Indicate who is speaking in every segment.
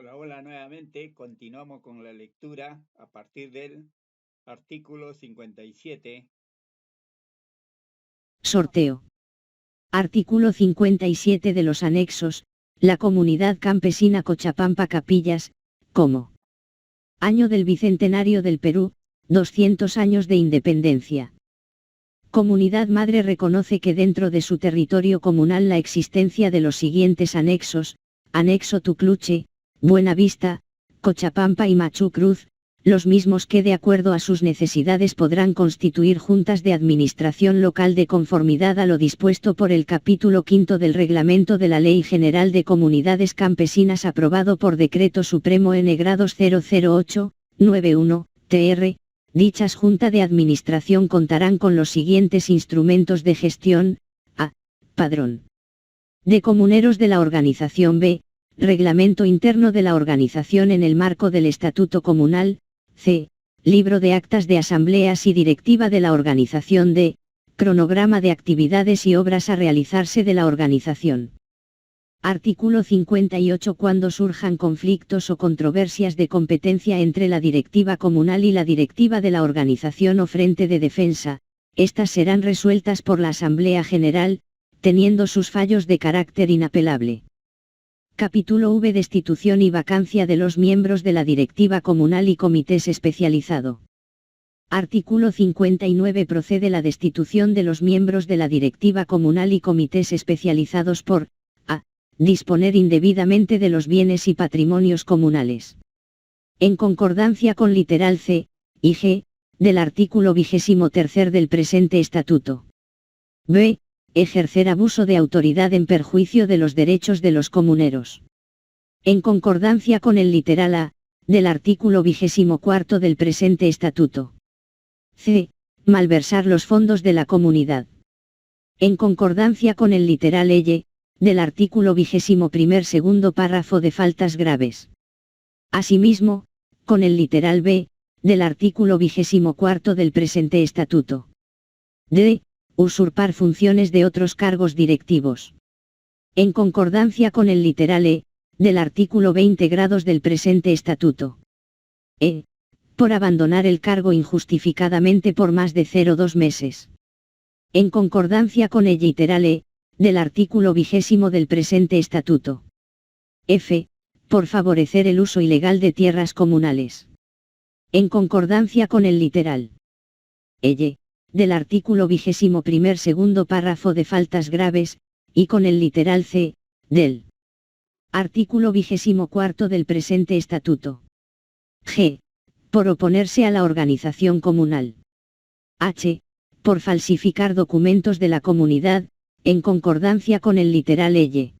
Speaker 1: Hola, hola nuevamente. Continuamos con la lectura a partir del artículo 57.
Speaker 2: Sorteo. Artículo 57 de los anexos. La comunidad campesina Cochapampa Capillas, como año del Bicentenario del Perú, 200 años de independencia. Comunidad Madre reconoce que dentro de su territorio comunal la existencia de los siguientes anexos: Anexo Tucluche, Buenavista, Cochapampa y Machu Cruz, los mismos que de acuerdo a sus necesidades podrán constituir juntas de administración local de conformidad a lo dispuesto por el capítulo 5 del Reglamento de la Ley General de Comunidades Campesinas aprobado por Decreto Supremo N-Grados 008-91, tr. Dichas Junta de Administración contarán con los siguientes instrumentos de gestión: a. Padrón de comuneros de la organización; b. Reglamento interno de la organización en el marco del Estatuto Comunal; c. Libro de actas de asambleas y directiva de la organización; d. Cronograma de actividades y obras a realizarse de la organización. Artículo 58. Cuando surjan conflictos o controversias de competencia entre la directiva comunal y la directiva de la organización o frente de defensa, estas serán resueltas por la Asamblea General, teniendo sus fallos de carácter inapelable. Capítulo V. Destitución y vacancia de los miembros de la directiva comunal y comités especializado. Artículo 59. Procede la destitución de los miembros de la directiva comunal y comités especializados por: a. Disponer indebidamente de los bienes y patrimonios comunales, en concordancia con literal c y g del artículo 23 del presente estatuto. b. Ejercer abuso de autoridad en perjuicio de los derechos de los comuneros, en concordancia con el literal a del artículo 24 del presente estatuto. c. Malversar los fondos de la comunidad, en concordancia con el literal L del artículo 21 segundo párrafo de faltas graves. Asimismo, con el literal B del artículo 24 del presente estatuto. d. Usurpar funciones de otros cargos directivos, en concordancia con el literal E del artículo 20 grados del presente estatuto. e. Por abandonar el cargo injustificadamente por más de 0,2 meses, en concordancia con el literal E del artículo 20 del presente estatuto. f. Por favorecer el uso ilegal de tierras comunales, en concordancia con el literal L del artículo 21 segundo párrafo de faltas graves, y con el literal c del artículo 24 del presente estatuto. g. Por oponerse a la organización comunal. h. Por falsificar documentos de la comunidad, en concordancia con el literal L.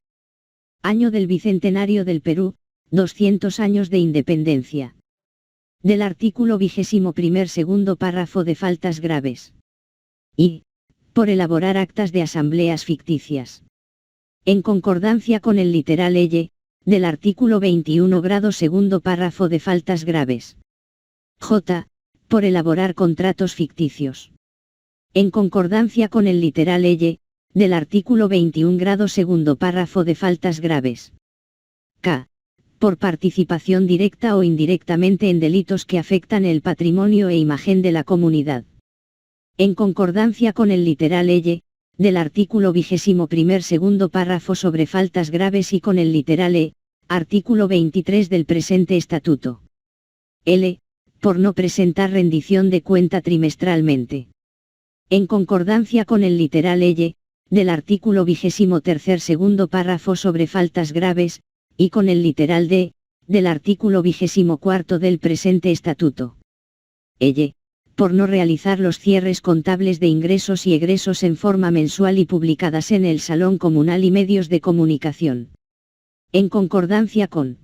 Speaker 2: Año del Bicentenario del Perú, 200 años de independencia. Del artículo 21 segundo párrafo de faltas graves. y. Por elaborar actas de asambleas ficticias, en concordancia con el literal L del artículo 21 grado segundo párrafo de faltas graves. j. Por elaborar contratos ficticios, en concordancia con el literal L del artículo 21 grado segundo párrafo de faltas graves. k. Por participación directa o indirectamente en delitos que afectan el patrimonio e imagen de la comunidad, en concordancia con el literal L del artículo 21 segundo párrafo sobre faltas graves y con el literal E, artículo 23 del presente estatuto. L. Por no presentar rendición de cuenta trimestralmente, en concordancia con el literal L del artículo 23 segundo párrafo sobre faltas graves, y con el literal D del artículo 24 del presente estatuto. L. Por no realizar los cierres contables de ingresos y egresos en forma mensual y publicadas en el Salón Comunal y medios de comunicación, en concordancia con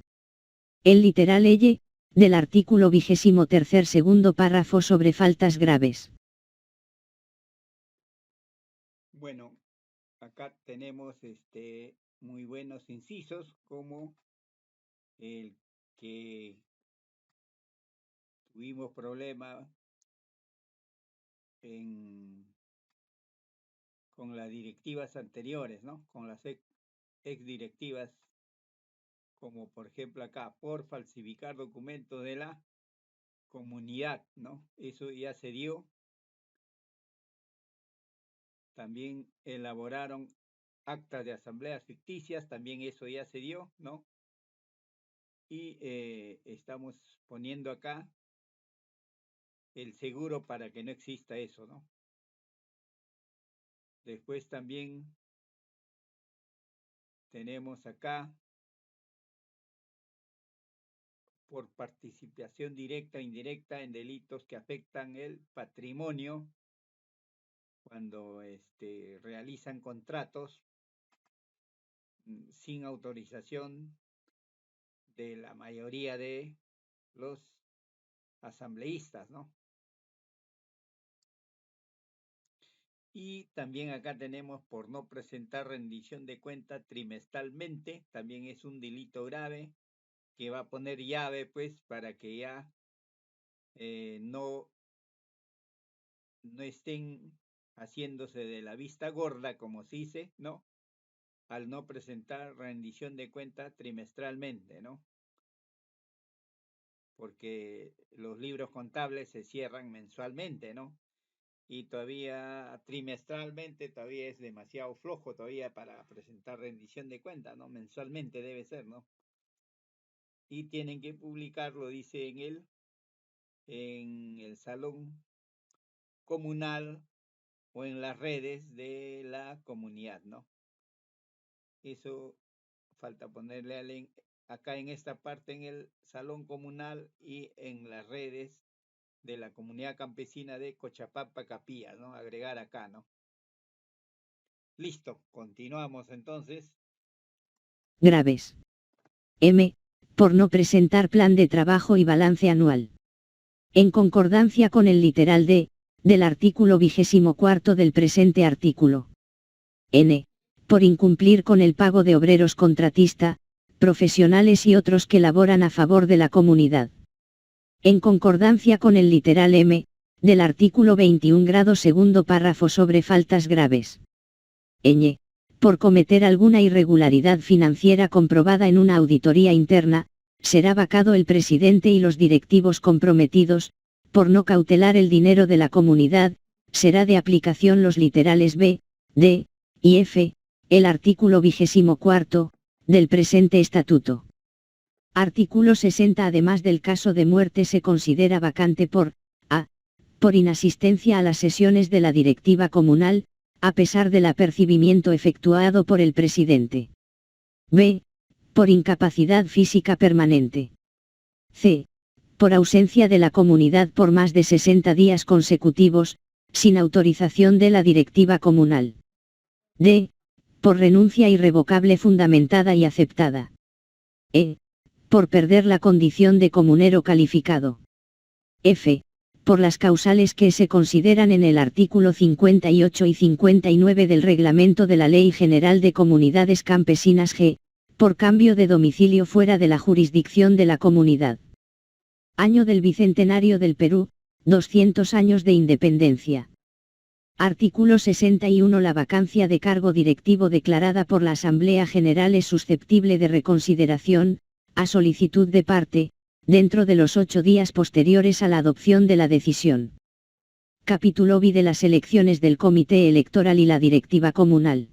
Speaker 2: el literal L del artículo 23 segundo párrafo sobre faltas graves.
Speaker 1: Bueno, acá tenemos muy buenos incisos, como el que tuvimos problemas con las directivas anteriores, ¿no? Con las ex directivas como por ejemplo acá, por falsificar documentos de la comunidad, ¿no? Eso ya se dio. También elaboraron actas de asambleas ficticias, también eso ya se dio, ¿no? Y estamos poniendo acá el seguro para que no exista eso, ¿no? Después también tenemos acá por participación directa e indirecta en delitos que afectan el patrimonio cuando realizan contratos sin autorización de la mayoría de los asambleístas, ¿no? Y también acá tenemos por no presentar rendición de cuenta trimestralmente, también es un delito grave que va a poner llave, pues, para que ya no estén haciéndose de la vista gorda, como se dice, ¿no? Al no presentar rendición de cuenta trimestralmente, ¿no? Porque los libros contables se cierran mensualmente, ¿no? Y todavía trimestralmente todavía es demasiado flojo todavía para presentar rendición de cuenta, ¿no? Mensualmente debe ser, ¿no? Y tienen que publicarlo, dice en el salón comunal o en las redes de la comunidad, ¿no? Eso falta ponerle acá en esta parte en el salón comunal y en las redes de la comunidad campesina de Cochapampa Capilla, ¿no? Agregar acá, ¿no? Listo, continuamos entonces.
Speaker 2: Graves. M. Por no presentar plan de trabajo y balance anual. En concordancia con el literal D, del artículo 24 del presente artículo. N. Por incumplir con el pago de obreros contratista, profesionales y otros que laboran a favor de la comunidad. En concordancia con el literal M, del artículo 21 grado segundo párrafo sobre faltas graves. Ñ. Por cometer alguna irregularidad financiera comprobada en una auditoría interna, será vacado el presidente y los directivos comprometidos. Por no cautelar el dinero de la comunidad, será de aplicación los literales B, D y F, el artículo 24 del presente estatuto. Artículo 60. Además del caso de muerte se considera vacante por a. Por inasistencia a las sesiones de la directiva comunal, a pesar del apercibimiento efectuado por el presidente. B. Por incapacidad física permanente. C. Por ausencia de la comunidad por más de 60 días consecutivos, sin autorización de la directiva comunal. D. Por renuncia irrevocable fundamentada y aceptada. E. Por perder la condición de comunero calificado. F. Por las causales que se consideran en el artículo 58 y 59 del Reglamento de la Ley General de Comunidades Campesinas G. Por cambio de domicilio fuera de la jurisdicción de la comunidad. Año del Bicentenario del Perú, 200 años de independencia. Artículo 61. La vacancia de cargo directivo declarada por la Asamblea General es susceptible de reconsideración, a solicitud de parte, dentro de los 8 días posteriores a la adopción de la decisión. Capítulo B de las elecciones del Comité Electoral y la Directiva Comunal.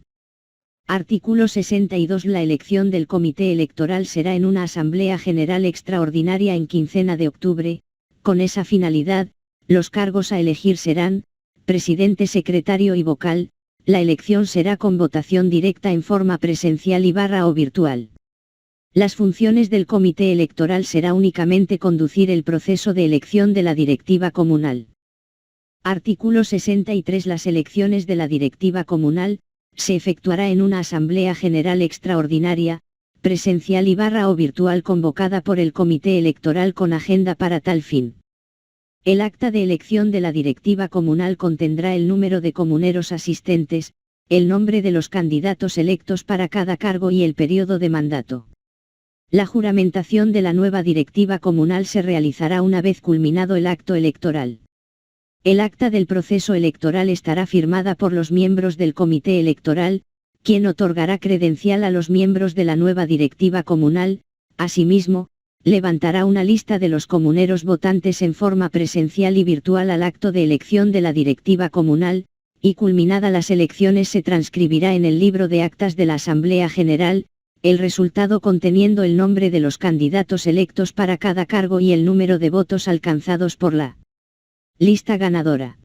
Speaker 2: Artículo 62. La elección del Comité Electoral será en una Asamblea General Extraordinaria en quincena de octubre. Con esa finalidad, los cargos a elegir serán, presidente, secretario y vocal. La elección será con votación directa en forma presencial y o virtual. Las funciones del Comité Electoral será únicamente conducir el proceso de elección de la directiva comunal. Artículo 63. Las elecciones de la directiva comunal se efectuará en una Asamblea General Extraordinaria, presencial y o virtual convocada por el Comité Electoral con agenda para tal fin. El acta de elección de la directiva comunal contendrá el número de comuneros asistentes, el nombre de los candidatos electos para cada cargo y el periodo de mandato. La juramentación de la nueva directiva comunal se realizará una vez culminado el acto electoral. El acta del proceso electoral estará firmada por los miembros del Comité Electoral, quien otorgará credencial a los miembros de la nueva directiva comunal, Asimismo, levantará una lista de los comuneros votantes en forma presencial y virtual al acto de elección de la directiva comunal, y culminada las elecciones se transcribirá en el libro de actas de la Asamblea General, el resultado conteniendo el nombre de los candidatos electos para cada cargo y el número de votos alcanzados por la lista ganadora.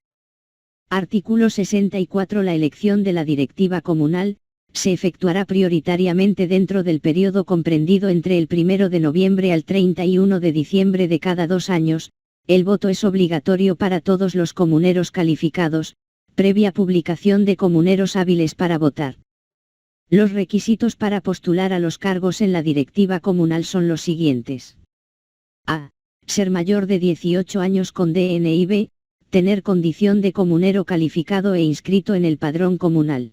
Speaker 2: Artículo 64. La elección de la directiva comunal se efectuará prioritariamente dentro del periodo comprendido entre el 1 de noviembre al 31 de diciembre de cada 2 años. El voto es obligatorio para todos los comuneros calificados, previa publicación de comuneros hábiles para votar. Los requisitos para postular a los cargos en la directiva comunal son los siguientes. A. Ser mayor de 18 años con DNI. B. Tener condición de comunero calificado e inscrito en el padrón comunal.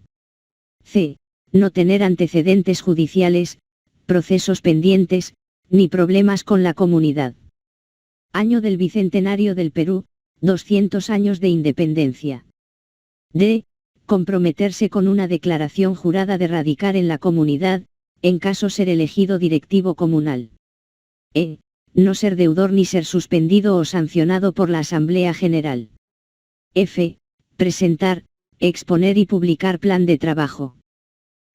Speaker 2: C. No tener antecedentes judiciales, procesos pendientes, ni problemas con la comunidad. Año del Bicentenario del Perú, 200 años de independencia. D. Comprometerse con una declaración jurada de radicar en la comunidad, en caso ser elegido directivo comunal. E. No ser deudor ni ser suspendido o sancionado por la Asamblea General. F. Presentar, exponer y publicar plan de trabajo.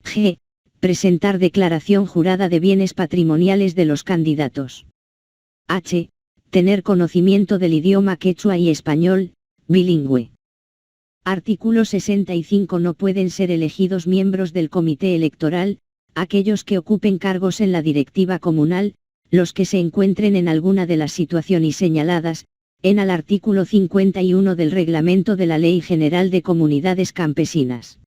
Speaker 2: G. Presentar declaración jurada de bienes patrimoniales de los candidatos. H. Tener conocimiento del idioma quechua y español, bilingüe. Artículo 65. No pueden ser elegidos miembros del comité electoral, aquellos que ocupen cargos en la directiva comunal, los que se encuentren en alguna de las situaciones señaladas, en el artículo 51 del Reglamento de la Ley General de Comunidades Campesinas.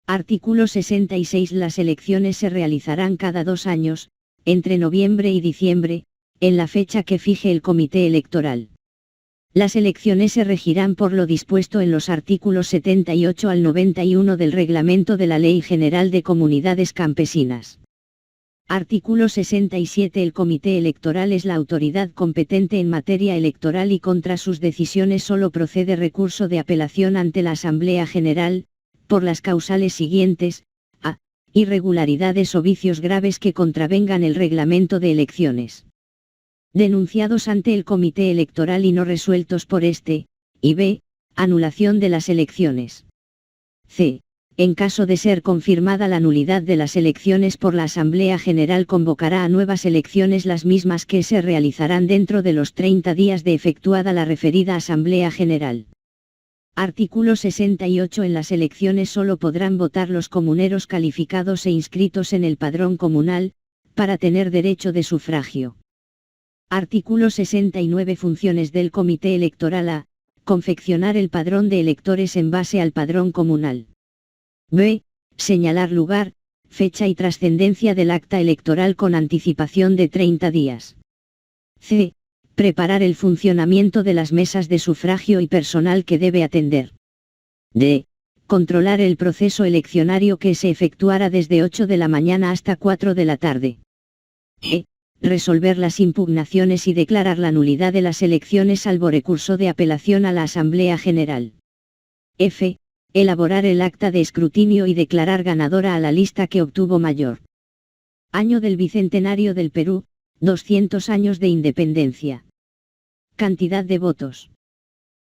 Speaker 2: Artículo 66. Las elecciones se realizarán cada 2 años, entre noviembre y diciembre, en la fecha que fije el comité electoral. Las elecciones se regirán por lo dispuesto en los artículos 78 al 91 del Reglamento de la Ley General de Comunidades Campesinas. Artículo 67. El comité electoral es la autoridad competente en materia electoral y contra sus decisiones solo procede recurso de apelación ante la Asamblea General, por las causales siguientes: a. Irregularidades o vicios graves que contravengan el reglamento de elecciones, denunciados ante el comité electoral y no resueltos por este, y b. Anulación de las elecciones. C. En caso de ser confirmada la nulidad de las elecciones por la Asamblea General, convocará a nuevas elecciones, las mismas que se realizarán dentro de los 30 días de efectuada la referida Asamblea General. Artículo 68. En las elecciones solo podrán votar los comuneros calificados e inscritos en el padrón comunal, para tener derecho de sufragio. Artículo 69. Funciones del comité electoral. A. Confeccionar el padrón de electores en base al padrón comunal. B. Señalar lugar, fecha y trascendencia del acta electoral con anticipación de 30 días. C. Preparar el funcionamiento de las mesas de sufragio y personal que debe atender. D. Controlar el proceso eleccionario que se efectuara desde 8 de la mañana hasta 4 de la tarde. E. Resolver las impugnaciones y declarar la nulidad de las elecciones salvo recurso de apelación a la Asamblea General. F. Elaborar el acta de escrutinio y declarar ganadora a la lista que obtuvo mayor. Año del Bicentenario del Perú, 200 años de independencia. Cantidad de votos.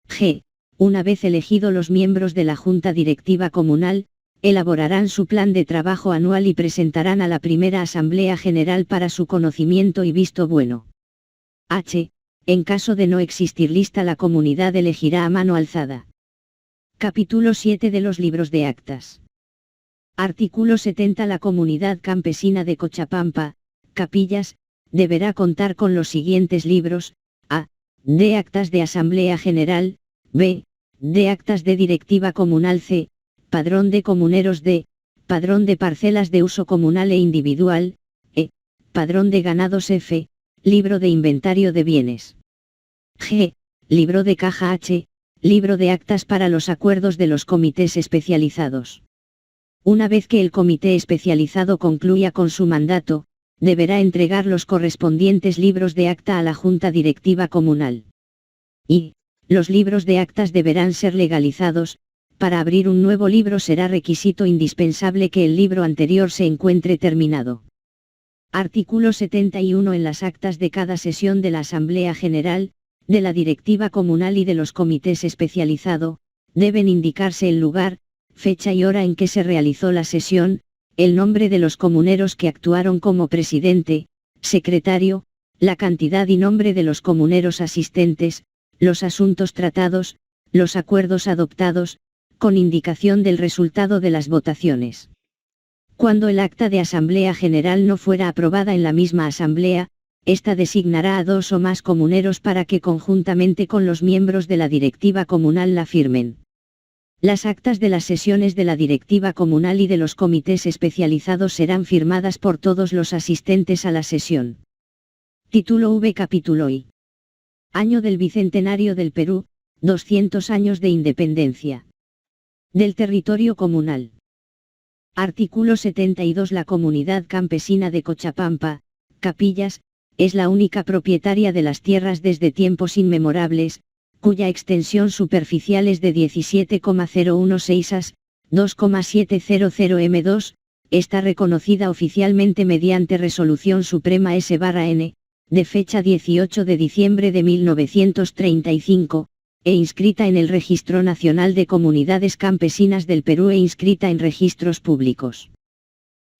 Speaker 2: G. Una vez elegidos los miembros de la Junta Directiva Comunal, elaborarán su plan de trabajo anual y presentarán a la primera Asamblea General para su conocimiento y visto bueno. H. En caso de no existir lista, la comunidad elegirá a mano alzada. Capítulo 7 de los libros de actas. Artículo 70. La comunidad campesina de Cochapampa, Capillas, deberá contar con los siguientes libros: a. De actas de Asamblea General. B. De actas de Directiva Comunal. C. Padrón de comuneros. D. Padrón de parcelas de uso comunal e individual. E. Padrón de ganados. F. Libro de inventario de bienes. G. Libro de caja. H. Libro de actas para los acuerdos de los comités especializados. Una vez que el comité especializado concluya con su mandato, deberá entregar los correspondientes libros de acta a la Junta Directiva Comunal. Y, los libros de actas deberán ser legalizados. Para abrir un nuevo libro será requisito indispensable que el libro anterior se encuentre terminado. Artículo 71. En las actas de cada sesión de la Asamblea General, de la Directiva Comunal y de los comités especializados, deben indicarse el lugar, fecha y hora en que se realizó la sesión, el nombre de los comuneros que actuaron como presidente, secretario, la cantidad y nombre de los comuneros asistentes, los asuntos tratados, los acuerdos adoptados, con indicación del resultado de las votaciones. Cuando el acta de Asamblea General no fuera aprobada en la misma Asamblea, ésta designará a 2 o más comuneros para que conjuntamente con los miembros de la directiva comunal la firmen. Las actas de las sesiones de la directiva comunal y de los comités especializados serán firmadas por todos los asistentes a la sesión. Título V. Capítulo I. Año del Bicentenario del Perú, 200 años de independencia. Del territorio comunal. Artículo 72. La comunidad campesina de Cochapampa, Capillas, es la única propietaria de las tierras desde tiempos inmemorables, cuya extensión superficial es de 17,016 as, 2,700 m2, está reconocida oficialmente mediante Resolución Suprema S/N, de fecha 18 de diciembre de 1935, e inscrita en el Registro Nacional de Comunidades Campesinas del Perú e inscrita en registros públicos.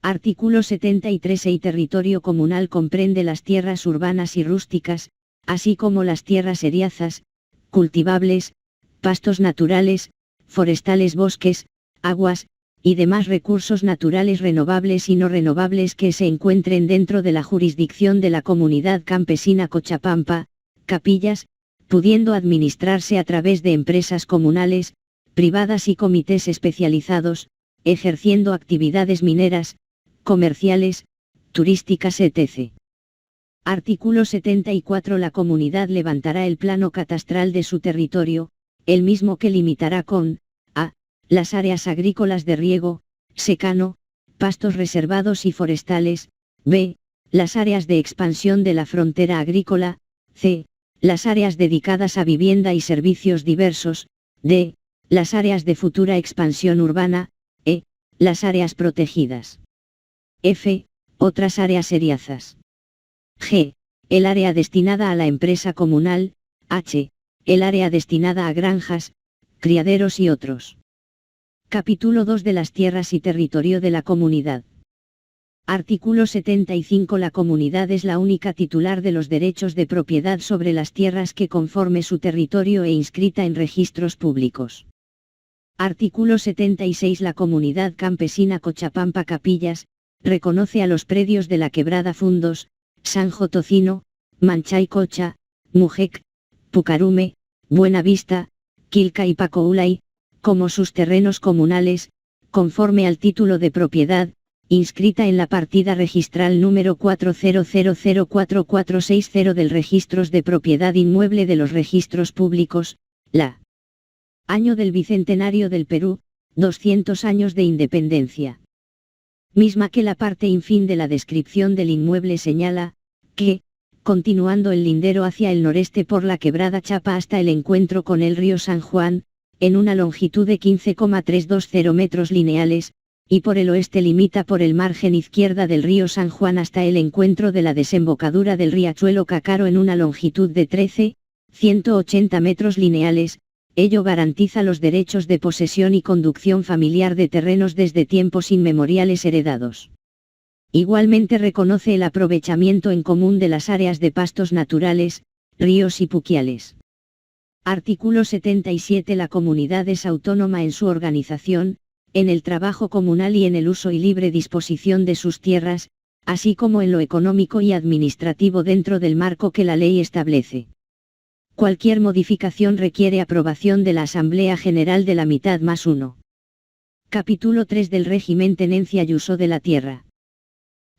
Speaker 2: Artículo 73. El territorio comunal comprende las tierras urbanas y rústicas, así como las tierras eriazas, cultivables, pastos naturales, forestales, bosques, aguas, y demás recursos naturales renovables y no renovables que se encuentren dentro de la jurisdicción de la comunidad campesina Cochapampa, Capillas, pudiendo administrarse a través de empresas comunales, privadas y comités especializados, ejerciendo actividades mineras, comerciales, turísticas etc. Artículo 74. La comunidad levantará el plano catastral de su territorio, el mismo que limitará con a. Las áreas agrícolas de riego, secano, pastos reservados y forestales, b. Las áreas de expansión de la frontera agrícola, c. Las áreas dedicadas a vivienda y servicios diversos, d. Las áreas de futura expansión urbana, e. Las áreas protegidas. F. Otras áreas eriazas. G. El área destinada a la empresa comunal, H. El área destinada a granjas, criaderos y otros. Capítulo 2 de las tierras y territorio de la comunidad. Artículo 75. La comunidad es la única titular de los derechos de propiedad sobre las tierras que conforme su territorio e inscrita en registros públicos. Artículo 76. La comunidad campesina Cochapampa Capillas, reconoce a los predios de la Quebrada Fundos, Sanjo Tocino, Manchay Cocha, Mujec, Pucarume, Buenavista, Quilca y Pacoulay, como sus terrenos comunales, conforme al título de propiedad, inscrita en la partida registral número 400044460 del Registros de Propiedad Inmueble de los Registros Públicos, la. Año del Bicentenario del Perú, 200 años de independencia. Misma que la parte infin de la descripción del inmueble señala, que, continuando el lindero hacia el noreste por la Quebrada Chapa hasta el encuentro con el río San Juan, en una longitud de 15,320 metros lineales, y por el oeste limita por el margen izquierda del río San Juan hasta el encuentro de la desembocadura del riachuelo Cacaro en una longitud de 13,180 metros lineales. Ello garantiza los derechos de posesión y conducción familiar de terrenos desde tiempos inmemoriales heredados. Igualmente reconoce el aprovechamiento en común de las áreas de pastos naturales, ríos y puquiales. Artículo 77. La comunidad es autónoma en su organización, en el trabajo comunal y en el uso y libre disposición de sus tierras, así como en lo económico y administrativo dentro del marco que la ley establece. Cualquier modificación requiere aprobación de la Asamblea General de la mitad más 1. Capítulo 3 del régimen tenencia y uso de la tierra.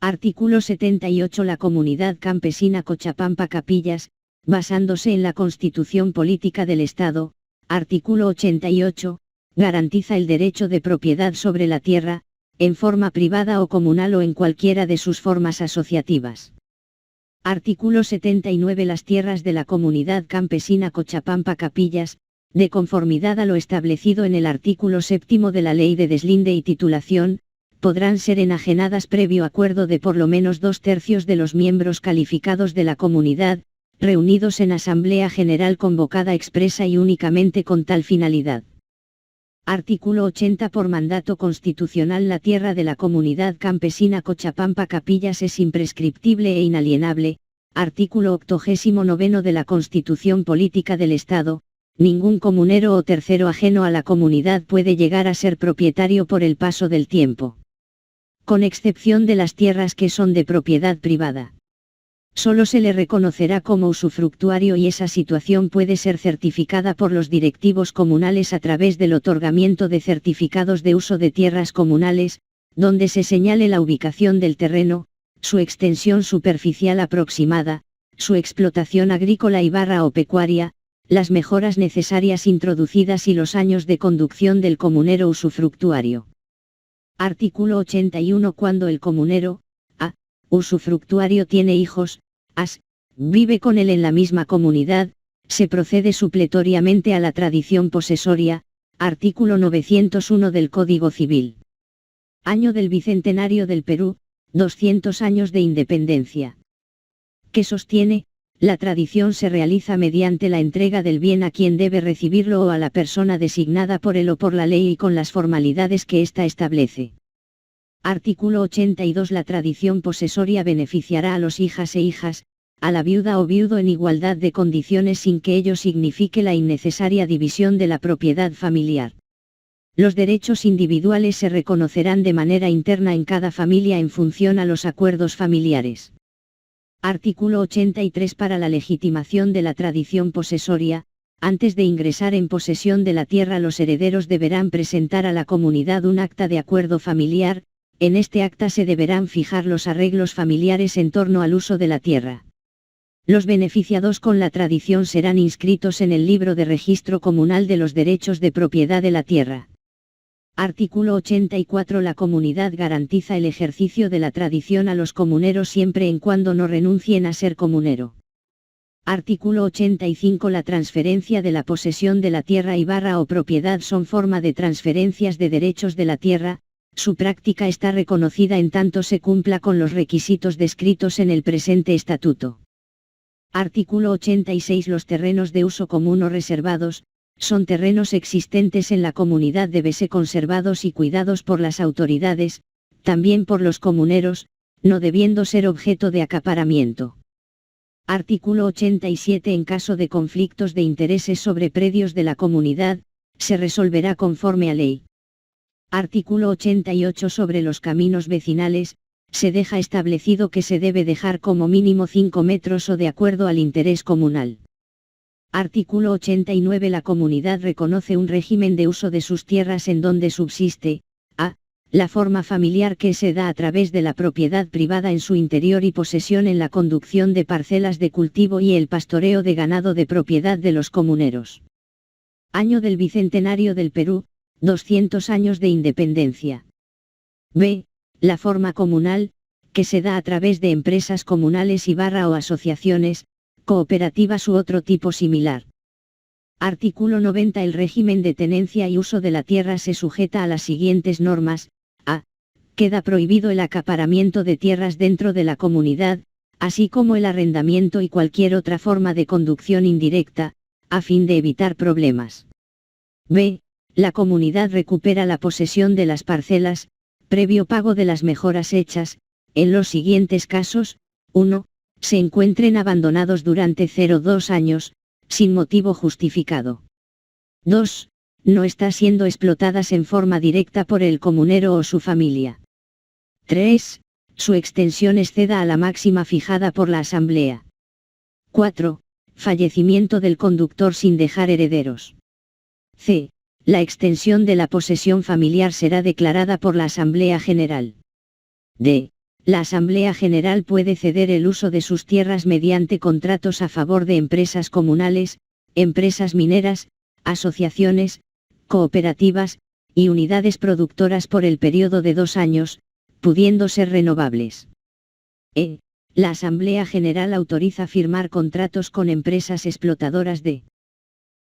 Speaker 2: Artículo 78. La comunidad campesina Cochapampa Capillas, basándose en la Constitución Política del Estado, artículo 88, garantiza el derecho de propiedad sobre la tierra, en forma privada o comunal o en cualquiera de sus formas asociativas. Artículo 79. Las tierras de la comunidad campesina Cochapampa Capillas, de conformidad a lo establecido en el artículo 7 de la Ley de Deslinde y Titulación, podrán ser enajenadas previo acuerdo de por lo menos 2/3 de los miembros calificados de la comunidad, reunidos en Asamblea General convocada expresa y únicamente con tal finalidad. Artículo 80. Por mandato constitucional la tierra de la comunidad campesina Cochapampa Capillas es imprescriptible e inalienable. Artículo 89 de la Constitución Política del Estado. Ningún comunero o tercero ajeno a la comunidad puede llegar a ser propietario por el paso del tiempo, con excepción de las tierras que son de propiedad privada. Solo se le reconocerá como usufructuario y esa situación puede ser certificada por los directivos comunales a través del otorgamiento de certificados de uso de tierras comunales, donde se señale la ubicación del terreno, su extensión superficial aproximada, su explotación agrícola o pecuaria, las mejoras necesarias introducidas y los años de conducción del comunero usufructuario. Artículo 81. Cuando el comunero, usufructuario tiene hijos, vive con él en la misma comunidad, se procede supletoriamente a la tradición posesoria. Artículo 901 del Código Civil. Año del Bicentenario del Perú, 200 años de independencia. Que sostiene, la tradición se realiza mediante la entrega del bien a quien debe recibirlo o a la persona designada por él o por la ley y con las formalidades que ésta establece. Artículo 82. La tradición posesoria beneficiará a los hijas e hijas, a la viuda o viudo en igualdad de condiciones sin que ello signifique la innecesaria división de la propiedad familiar. Los derechos individuales se reconocerán de manera interna en cada familia en función a los acuerdos familiares. Artículo 83. Para la legitimación de la tradición posesoria, antes de ingresar en posesión de la tierra los herederos deberán presentar a la comunidad un acta de acuerdo familiar. En este acta se deberán fijar los arreglos familiares en torno al uso de la tierra. Los beneficiados con la tradición serán inscritos en el libro de registro comunal de los derechos de propiedad de la tierra. Artículo 84. La comunidad garantiza el ejercicio de la tradición a los comuneros siempre en cuando no renuncien a ser comunero. Artículo 85. La transferencia de la posesión de la tierra o propiedad son forma de transferencias de derechos de la tierra. Su práctica está reconocida en tanto se cumpla con los requisitos descritos en el presente estatuto. Artículo 86. Los terrenos de uso común o reservados, son terrenos existentes en la comunidad deben conservados y cuidados por las autoridades, también por los comuneros, no debiendo ser objeto de acaparamiento. Artículo 87. En caso de conflictos de intereses sobre predios de la comunidad, se resolverá conforme a ley. Artículo 88. Sobre los caminos vecinales, se deja establecido que se debe dejar como mínimo 5 metros o de acuerdo al interés comunal. Artículo 89. La comunidad reconoce un régimen de uso de sus tierras en donde subsiste, la forma familiar que se da a través de la propiedad privada en su interior y posesión en la conducción de parcelas de cultivo y el pastoreo de ganado de propiedad de los comuneros. Año del Bicentenario del Perú, 200 años de independencia. B. La forma comunal, que se da a través de empresas comunales o asociaciones, cooperativas u otro tipo similar. Artículo 90. El régimen de tenencia y uso de la tierra se sujeta a las siguientes normas. Queda prohibido el acaparamiento de tierras dentro de la comunidad, así como el arrendamiento y cualquier otra forma de conducción indirecta, a fin de evitar problemas. B. La comunidad recupera la posesión de las parcelas, previo pago de las mejoras hechas, en los siguientes casos: 1. Se encuentren abandonados durante 0,2 años, sin motivo justificado. 2. No está siendo explotadas en forma directa por el comunero o su familia. 3. Su extensión exceda a la máxima fijada por la Asamblea. 4. Fallecimiento del conductor sin dejar herederos. C. La extensión de la posesión familiar será declarada por la Asamblea General. D. La Asamblea General puede ceder el uso de sus tierras mediante contratos a favor de empresas comunales, empresas mineras, asociaciones, cooperativas, y unidades productoras por el periodo de 2 años, pudiendo ser renovables. E. La Asamblea General autoriza firmar contratos con empresas explotadoras de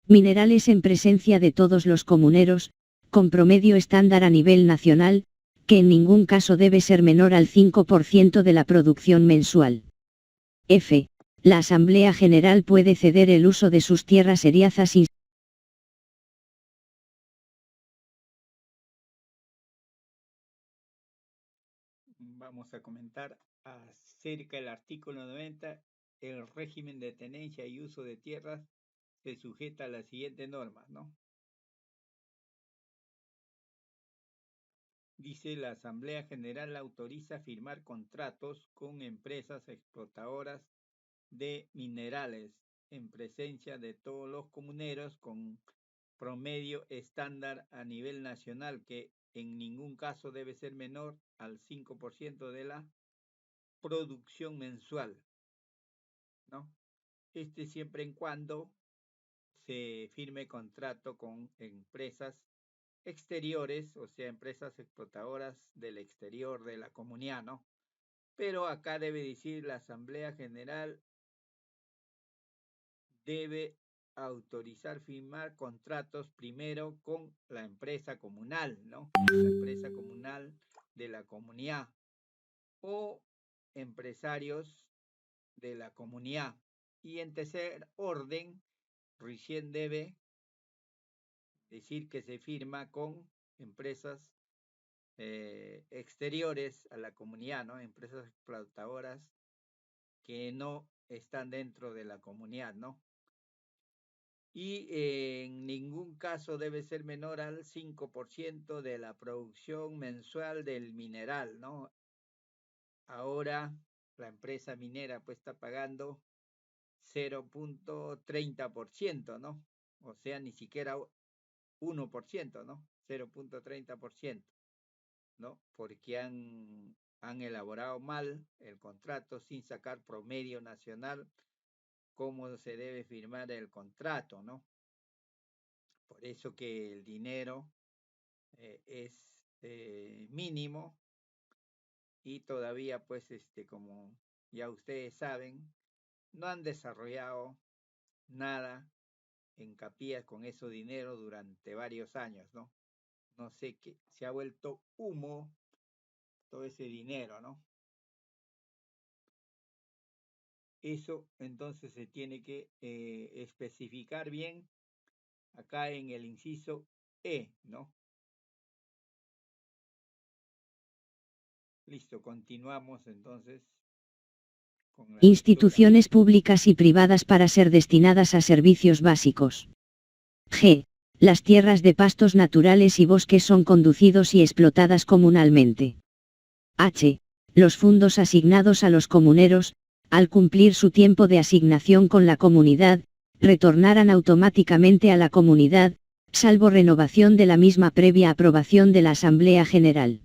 Speaker 2: minerales en presencia de todos los comuneros, con promedio estándar a nivel nacional, que en ningún caso debe ser menor al 5% de la producción mensual. F. La Asamblea General puede ceder el uso de sus tierras eriazas
Speaker 1: Vamos a comentar acerca del artículo 90. El régimen de tenencia y uso de tierras se sujeta a las siguientes normas, ¿no? Dice, la Asamblea General autoriza firmar contratos con empresas explotadoras de minerales en presencia de todos los comuneros con promedio estándar a nivel nacional que en ningún caso debe ser menor al 5% de la producción mensual, ¿no? Siempre en cuando se firme contrato con empresas exteriores, o sea, empresas explotadoras del exterior de la comunidad, ¿no? Pero acá debe decir la Asamblea General debe autorizar firmar contratos primero con la empresa comunal, ¿no? La empresa comunal de la comunidad o empresarios de la comunidad. Y en tercer orden, recién debe decir que se firma con empresas exteriores a la comunidad, ¿no? Empresas explotadoras que no están dentro de la comunidad, ¿no? Y en ningún caso debe ser menor al 5% de la producción mensual del mineral, ¿no? Ahora la empresa minera pues está pagando 0.30%, ¿no? O sea, ni siquiera 1%, ¿no? 0.30%, ¿no? Porque han elaborado mal el contrato sin sacar promedio nacional cómo se debe firmar el contrato, ¿no? Por eso que el dinero es mínimo y todavía pues como ya ustedes saben, no han desarrollado nada en Capillas con ese dinero durante varios años, ¿no? No sé qué, se ha vuelto humo todo ese dinero, ¿no? Eso entonces se tiene que especificar bien acá en el inciso E, ¿no? Listo, continuamos entonces con la lectura.
Speaker 2: instituciones públicas y privadas para ser destinadas a servicios básicos. G. Las tierras de pastos naturales y bosques son conducidos y explotadas comunalmente. H. Los fondos asignados a los comuneros, al cumplir su tiempo de asignación con la comunidad, retornarán automáticamente a la comunidad, salvo renovación de la misma previa aprobación de la Asamblea General.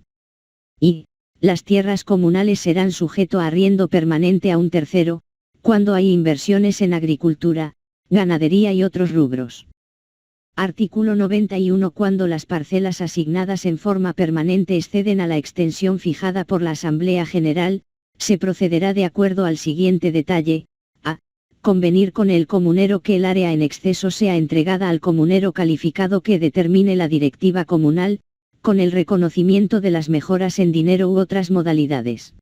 Speaker 2: I. Las tierras comunales serán sujeto a arriendo permanente a un tercero, cuando hay inversiones en agricultura, ganadería y otros rubros. Artículo 91. Cuando las parcelas asignadas en forma permanente exceden a la extensión fijada por la Asamblea General, se procederá de acuerdo al siguiente detalle: a. Convenir con el comunero que el área en exceso sea entregada al comunero calificado que determine la directiva comunal, con el reconocimiento de las mejoras en dinero u otras modalidades.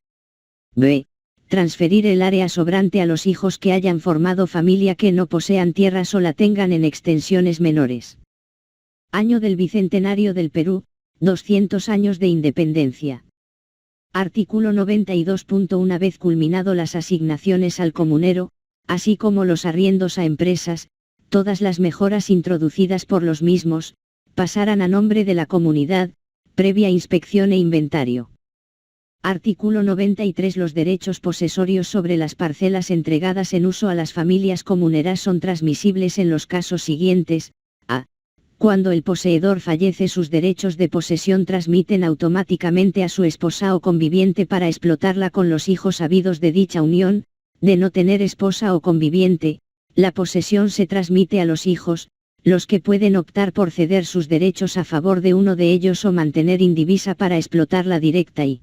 Speaker 2: B. Transferir el área sobrante a los hijos que hayan formado familia que no posean tierras o la tengan en extensiones menores. Año del Bicentenario del Perú, 200 años de independencia. Artículo 92. Una vez culminado las asignaciones al comunero, así como los arriendos a empresas, todas las mejoras introducidas por los mismos, pasarán a nombre de la comunidad, previa inspección e inventario. Artículo 93. Los derechos posesorios sobre las parcelas entregadas en uso a las familias comuneras son transmisibles en los casos siguientes: a. Cuando el poseedor fallece, sus derechos de posesión transmiten automáticamente a su esposa o conviviente para explotarla con los hijos habidos de dicha unión; de no tener esposa o conviviente, la posesión se transmite a los hijos, los que pueden optar por ceder sus derechos a favor de uno de ellos o mantener indivisa para explotarla directa y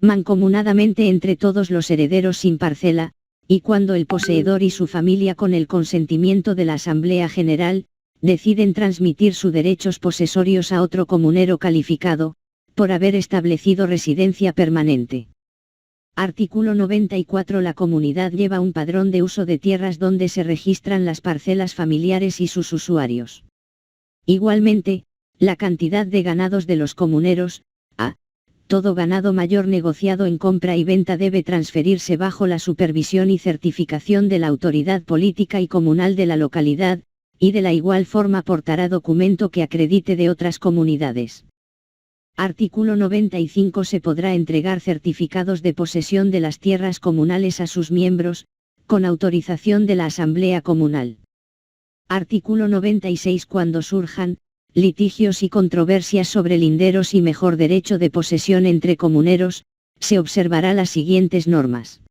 Speaker 2: mancomunadamente entre todos los herederos sin parcela, y cuando el poseedor y su familia, con el consentimiento de la Asamblea General, deciden transmitir sus derechos posesorios a otro comunero calificado, por haber establecido residencia permanente. Artículo 94. La comunidad lleva un padrón de uso de tierras donde se registran las parcelas familiares y sus usuarios. Igualmente, la cantidad de ganados de los comuneros, a. Todo ganado mayor negociado en compra y venta debe transferirse bajo la supervisión y certificación de la autoridad política y comunal de la localidad, y de la igual forma aportará documento que acredite de otras comunidades. Artículo 95. Se podrá entregar certificados de posesión de las tierras comunales a sus miembros, con autorización de la Asamblea Comunal. Artículo 96. Cuando surjan litigios y controversias sobre linderos y mejor derecho de posesión entre comuneros, se observará las siguientes normas.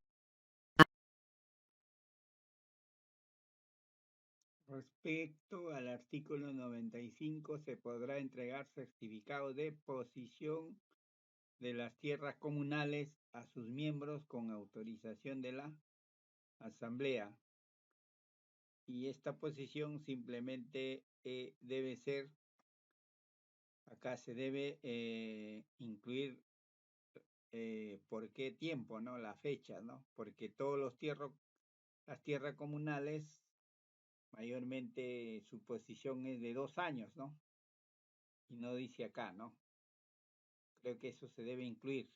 Speaker 1: Respecto al artículo 95, se podrá entregar certificado de posición de las tierras comunales a sus miembros con autorización de la Asamblea. Y esta posición simplemente debe ser, acá se debe incluir por qué tiempo, ¿no? La fecha, ¿no? Porque todos las tierras comunales, mayormente su posición es de 2 años, ¿no? Y no dice acá, ¿no? Creo que eso se debe incluir.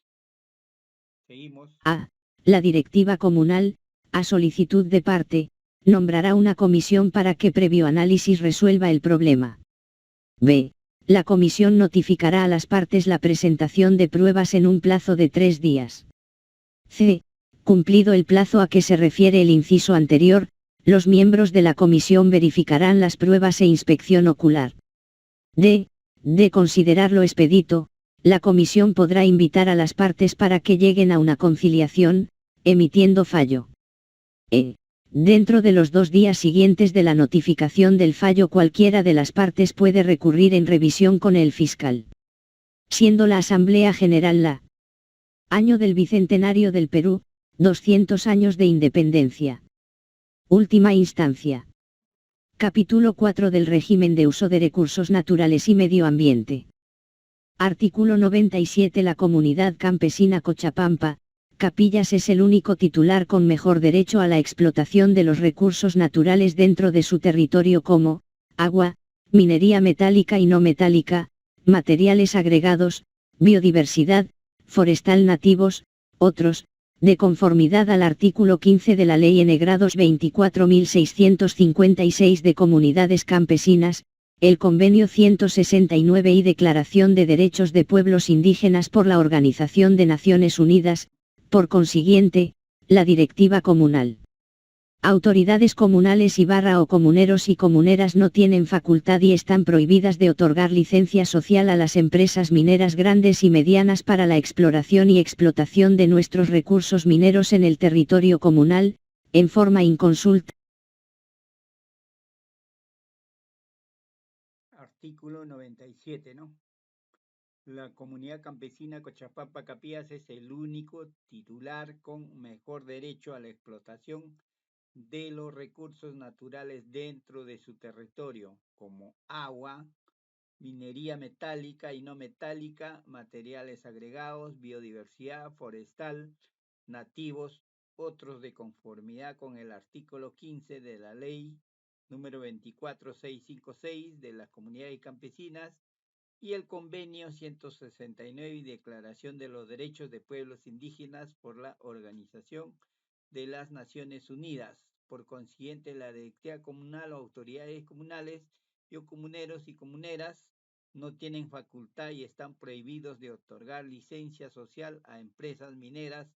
Speaker 1: Seguimos.
Speaker 2: A. La directiva comunal, a solicitud de parte, nombrará una comisión para que previo análisis resuelva el problema. B. La comisión notificará a las partes la presentación de pruebas en un plazo de 3 días. C. Cumplido el plazo a que se refiere el inciso anterior, los miembros de la comisión verificarán las pruebas e inspección ocular. D. De considerarlo expedito, la comisión podrá invitar a las partes para que lleguen a una conciliación, emitiendo fallo. E. Dentro de los 2 días siguientes de la notificación del fallo cualquiera de las partes puede recurrir en revisión con el fiscal. Siendo la Asamblea General la Año del Bicentenario del Perú, 200 años de independencia. Última instancia. Capítulo 4 del régimen de uso de recursos naturales y medio ambiente. Artículo 97. La comunidad campesina Cochapampa, Capillas es el único titular con mejor derecho a la explotación de los recursos naturales dentro de su territorio como, agua, minería metálica y no metálica, materiales agregados, biodiversidad, forestal nativos, otros, de conformidad al artículo 15 de la Ley N. 24.656 de Comunidades Campesinas, el Convenio 169 y Declaración de Derechos de Pueblos Indígenas por la Organización de Naciones Unidas, por consiguiente, la Directiva Comunal. Autoridades comunales o comuneros y comuneras no tienen facultad y están prohibidas de otorgar licencia social a las empresas mineras grandes y medianas para la exploración y explotación de nuestros recursos mineros en el territorio comunal, en forma inconsulta.
Speaker 1: Artículo 97, ¿no? La comunidad campesina Cochapampa Capillas es el único titular con mejor derecho a la explotación de los recursos naturales dentro de su territorio, como agua, minería metálica y no metálica, materiales agregados, biodiversidad forestal, nativos, otros de conformidad con el artículo 15 de la ley número 24656 de las comunidades campesinas y el convenio 169 y Declaración de los Derechos de Pueblos Indígenas por la Organización de las Naciones Unidas. Por consiguiente, la directiva comunal o autoridades comunales y o comuneros y comuneras no tienen facultad y están prohibidos de otorgar licencia social a empresas mineras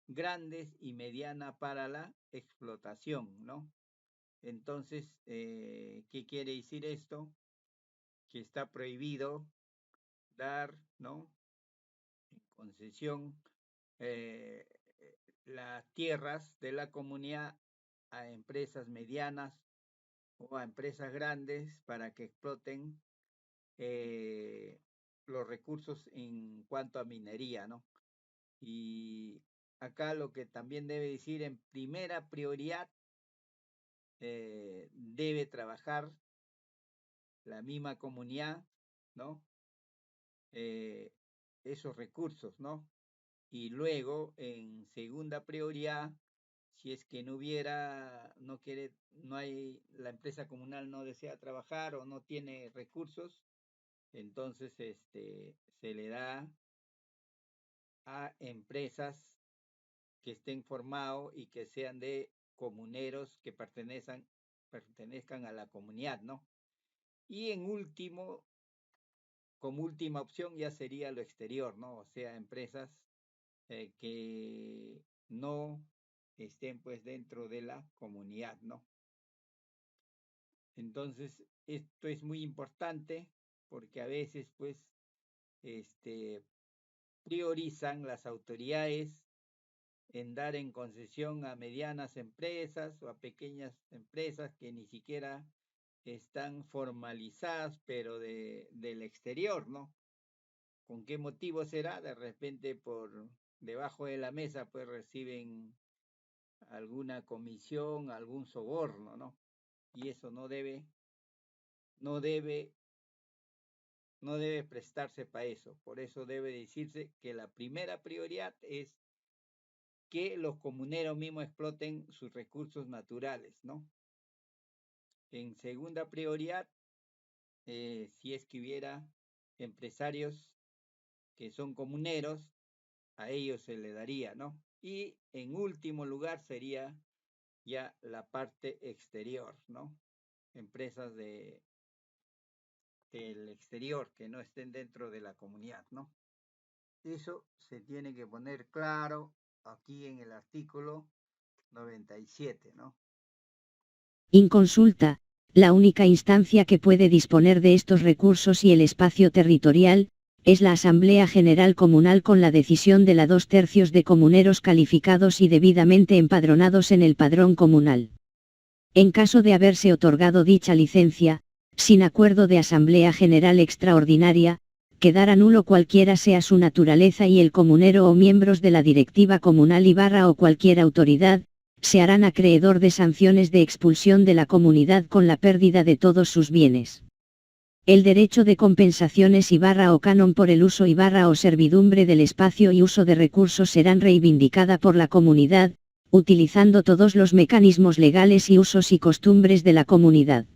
Speaker 1: grandes y medianas para la explotación, ¿no? Entonces, ¿qué quiere decir esto? Que está prohibido dar, ¿no? En concesión eh, las tierras de la comunidad a empresas medianas o a empresas grandes para que exploten eh, los recursos en cuanto a minería, ¿no? Y acá lo que también debe decir en primera prioridad debe trabajar la misma comunidad, ¿no? esos recursos, ¿no? Y luego, en segunda prioridad, si es que no hubiera, no quiere, no hay, la empresa comunal no desea trabajar o no tiene recursos, entonces se le da a empresas que estén formados y que sean de comuneros que pertenezcan a la comunidad, ¿no? Y en último, como última opción ya sería lo exterior, ¿no? O sea, empresas que no estén pues dentro de la comunidad, ¿no? Entonces, esto es muy importante porque a veces pues este, priorizan las autoridades en dar en concesión a medianas empresas o a pequeñas empresas que ni siquiera están formalizadas, pero del exterior, ¿no? ¿Con qué motivo será? De repente por debajo de la mesa pues reciben alguna comisión, algún soborno, ¿no? Y eso no debe, no debe prestarse para eso. Por eso debe decirse que la primera prioridad es que los comuneros mismos exploten sus recursos naturales, ¿no? En segunda prioridad, si es que hubiera empresarios que son comuneros, a ellos se le daría, ¿no? Y en último lugar sería ya la parte exterior, ¿no? Empresas del exterior que no estén dentro de la comunidad, ¿no? Eso se tiene que poner claro aquí en el artículo 97, ¿no?
Speaker 2: Inconsulta, la única instancia que puede disponer de estos recursos y el espacio territorial, es la Asamblea General Comunal con la decisión de la 2/3 de comuneros calificados y debidamente empadronados en el padrón comunal. En caso de haberse otorgado dicha licencia, sin acuerdo de Asamblea General Extraordinaria, quedará nulo cualquiera sea su naturaleza y el comunero o miembros de la directiva comunal o cualquier autoridad, se harán acreedor de sanciones de expulsión de la comunidad con la pérdida de todos sus bienes. El derecho de compensaciones o canon por el uso o servidumbre del espacio y uso de recursos serán reivindicada por la comunidad, utilizando todos los mecanismos legales y usos y costumbres de la comunidad.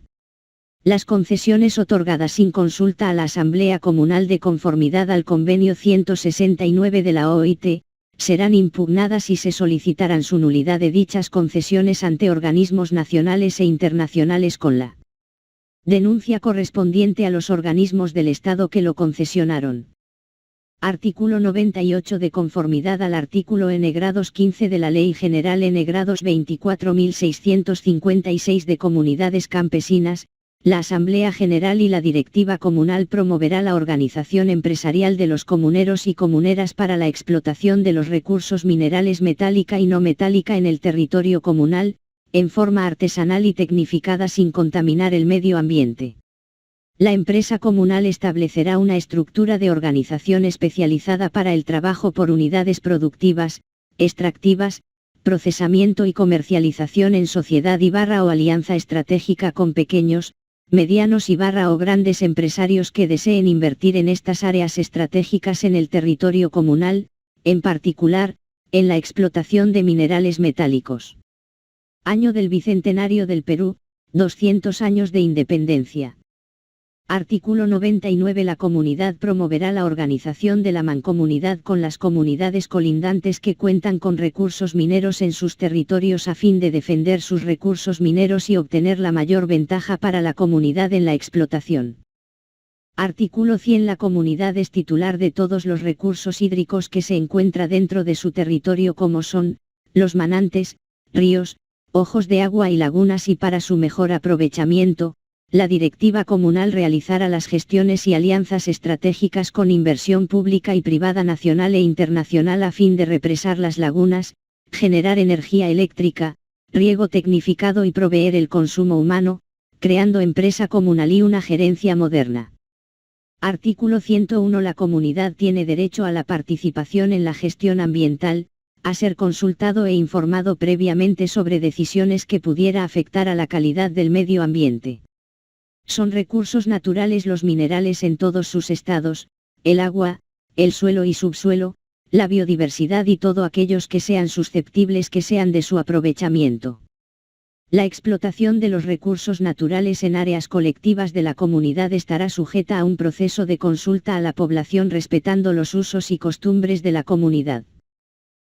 Speaker 2: Las concesiones otorgadas sin consulta a la Asamblea Comunal de conformidad al Convenio 169 de la OIT, serán impugnadas y se solicitarán su nulidad de dichas concesiones ante organismos nacionales e internacionales con la denuncia correspondiente a los organismos del Estado que lo concesionaron. Artículo 98 de conformidad al artículo N-grados 15 de la Ley General N-grados 24.656 de Comunidades Campesinas, la Asamblea General y la Directiva Comunal promoverá la organización empresarial de los comuneros y comuneras para la explotación de los recursos minerales metálica y no metálica en el territorio comunal, en forma artesanal y tecnificada sin contaminar el medio ambiente. La empresa comunal establecerá una estructura de organización especializada para el trabajo por unidades productivas, extractivas, procesamiento y comercialización en sociedad o alianza estratégica con pequeños, medianos o grandes empresarios que deseen invertir en estas áreas estratégicas en el territorio comunal, en particular, en la explotación de minerales metálicos. Año del Bicentenario del Perú, 200 años de independencia. Artículo 99. La comunidad promoverá la organización de la mancomunidad con las comunidades colindantes que cuentan con recursos mineros en sus territorios a fin de defender sus recursos mineros y obtener la mayor ventaja para la comunidad en la explotación. Artículo 100. La comunidad es titular de todos los recursos hídricos que se encuentra dentro de su territorio como son, los manantes, ríos, ojos de agua y lagunas y para su mejor aprovechamiento, la directiva comunal realizará las gestiones y alianzas estratégicas con inversión pública y privada nacional e internacional a fin de represar las lagunas, generar energía eléctrica, riego tecnificado y proveer el consumo humano, creando empresa comunal y una gerencia moderna. Artículo 101. La comunidad tiene derecho a la participación en la gestión ambiental, a ser consultado e informado previamente sobre decisiones que pudiera afectar a la calidad del medio ambiente. Son recursos naturales los minerales en todos sus estados, el agua, el suelo y subsuelo, la biodiversidad y todo aquellos que sean susceptibles que sean de su aprovechamiento. La explotación de los recursos naturales en áreas colectivas de la comunidad estará sujeta a un proceso de consulta a la población respetando los usos y costumbres de la comunidad.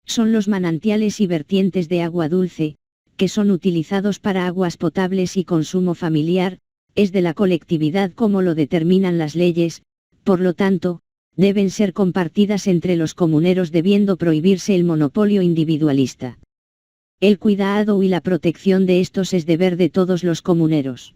Speaker 2: Son los manantiales y vertientes de agua dulce, que son utilizados para aguas potables y consumo familiar, es de la colectividad como lo determinan las leyes, por lo tanto, deben ser compartidas entre los comuneros debiendo prohibirse el monopolio individualista. El cuidado y la protección de estos es deber de todos los comuneros.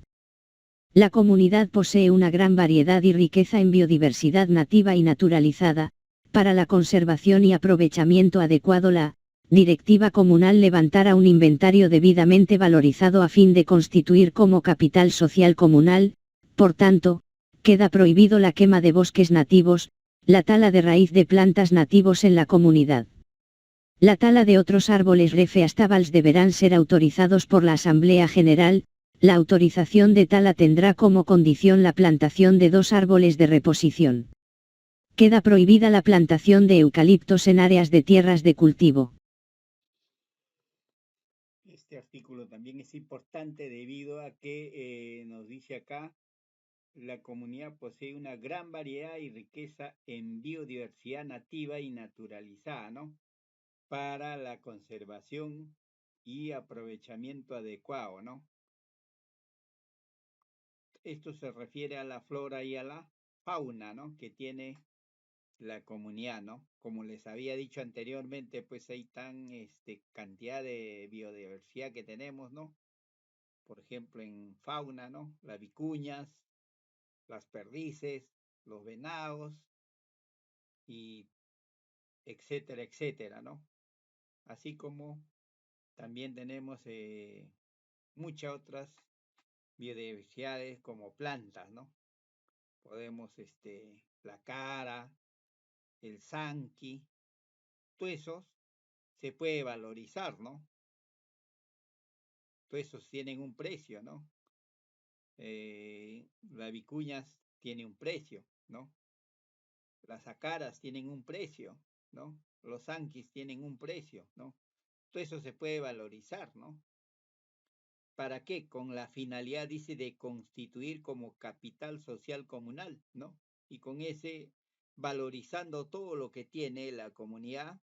Speaker 2: La comunidad posee una gran variedad y riqueza en biodiversidad nativa y naturalizada. Para la conservación y aprovechamiento adecuado, la Directiva Comunal levantará un inventario debidamente valorizado a fin de constituir como capital social comunal. Por tanto, queda prohibido la quema de bosques nativos, la tala de raíz de plantas nativos en la comunidad. La tala de otros árboles reforestables deberán ser autorizados por la Asamblea General. La autorización de tala tendrá como condición la plantación de 2 árboles de reposición. Queda prohibida la plantación de eucaliptos en áreas de tierras de cultivo.
Speaker 1: Este artículo también es importante debido a que nos dice acá, la comunidad posee una gran variedad y riqueza en biodiversidad nativa y naturalizada, ¿no? Para la conservación y aprovechamiento adecuado, ¿no? Esto se refiere a la flora y a la fauna, ¿no? Que tiene la comunidad, ¿no? Como les había dicho anteriormente, pues hay tan cantidad de biodiversidad que tenemos, ¿no? Por ejemplo, en fauna, ¿no? Las vicuñas, las perdices, los venados y etcétera, etcétera, ¿no? Así como también tenemos muchas otras biodiversidades como plantas, ¿no? Podemos, la cara, el sanqui, todo eso se puede valorizar, ¿no? Todos esos tienen un precio, ¿no? Las vicuñas tienen un precio, ¿no? Las acaras tienen un precio, ¿no? Los anquis tienen un precio, ¿no? Todo eso se puede valorizar, ¿no? ¿Para qué? Con la finalidad, dice, de constituir como capital social comunal, ¿no? Y con ese, valorizando todo lo que tiene la comunidad,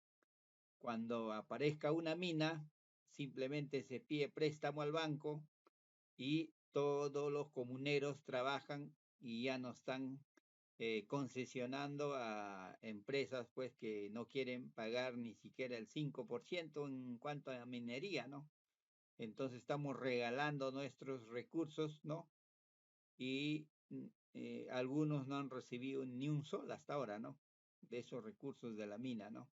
Speaker 1: cuando aparezca una mina, simplemente se pide préstamo al banco y todos los comuneros trabajan y ya no están concesionando a empresas pues que no quieren pagar ni siquiera el 5% en cuanto a minería, ¿no? Entonces estamos regalando nuestros recursos, ¿no? Y algunos no han recibido ni un sol hasta ahora, ¿no? De esos recursos de la mina, ¿no?